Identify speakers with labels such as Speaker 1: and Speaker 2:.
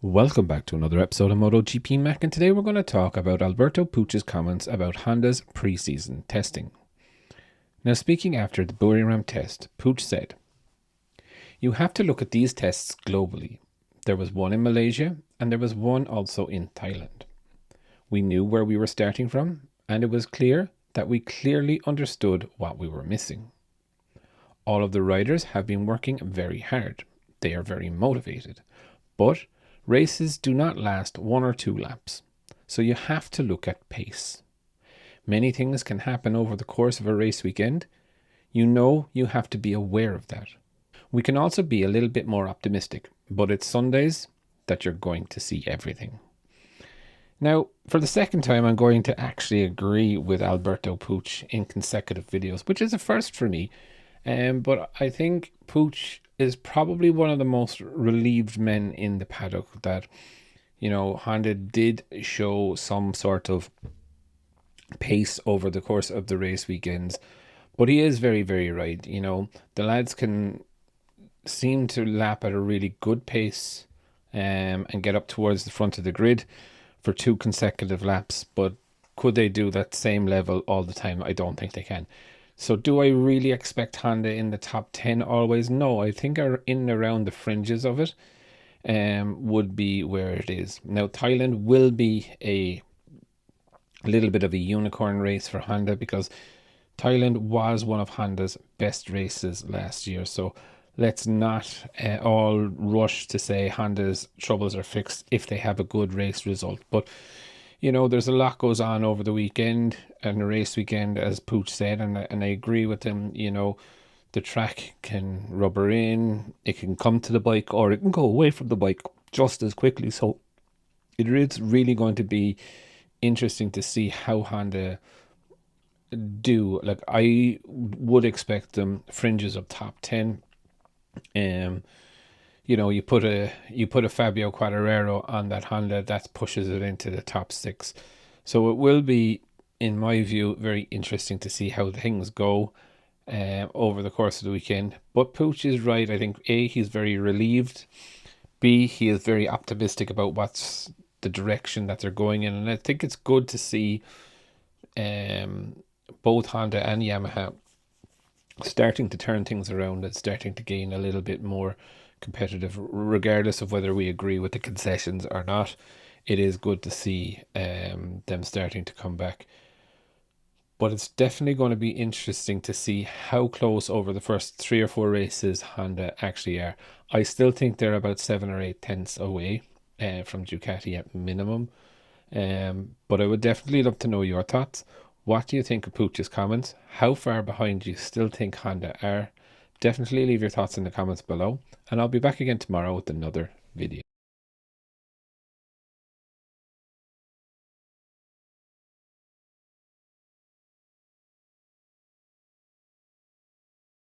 Speaker 1: Welcome back to another episode of Motogp Mac, and today we're going to talk about Alberto Puig's comments about Honda's pre-season testing. Now, speaking after the Buriram test, Puig said, "You have to look at these tests globally. There was one in Malaysia and there was one also in Thailand. We knew where we were starting from, and it was clear that we clearly understood what we were missing. All of the riders have been working very hard. They are very motivated, but races do not last 1 or 2 laps, so you have to look at pace. Many things can happen over the course of a race weekend. You have to be aware of that. We can also be a little bit more optimistic, but it's Sundays that you're going to see everything." Now, for the second time, I'm going to actually agree with Alberto Puig in consecutive videos, which is a first for me. But I think Puig is probably one of the most relieved men in the paddock that, Honda did show some sort of pace over the course of the race weekends. But he is very, very right. The lads can seem to lap at a really good pace and get up towards the front of the grid for 2 consecutive laps. But could they do that same level all the time? I don't think they can. So do I really expect Honda in the top 10 always? No, I think in and around the fringes of it would be where it is. Now, Thailand will be a little bit of a unicorn race for Honda because Thailand was one of Honda's best races last year. So let's not all rush to say Honda's troubles are fixed if they have a good race result. But there's a lot goes on over the weekend and the race weekend, as Puig said, and I agree with him. The track can rubber in, it can come to the bike, or it can go away from the bike just as quickly. So it is really going to be interesting to see how Honda do. Like, I would expect them fringes of top 10. You put a Fabio Quartararo on that Honda, that pushes it into the top 6. So it will be, in my view, very interesting to see how things go over the course of the weekend. But Puig is right. I think A, he's very relieved. B, he is very optimistic about what's the direction that they're going in. And I think it's good to see both Honda and Yamaha starting to turn things around and starting to gain a little bit more competitive, regardless of whether we agree with the concessions or not. It is good to see them starting to come back. But it's definitely going to be interesting to see how close over the first 3 or 4 races Honda actually are. I still think they're about 7 or 8 tenths away from Ducati at minimum. But I would definitely love to know your thoughts. What do you think of Puig's comments? How far behind do you still think Honda are? Definitely leave your thoughts in the comments below, and I'll be back again tomorrow with another video.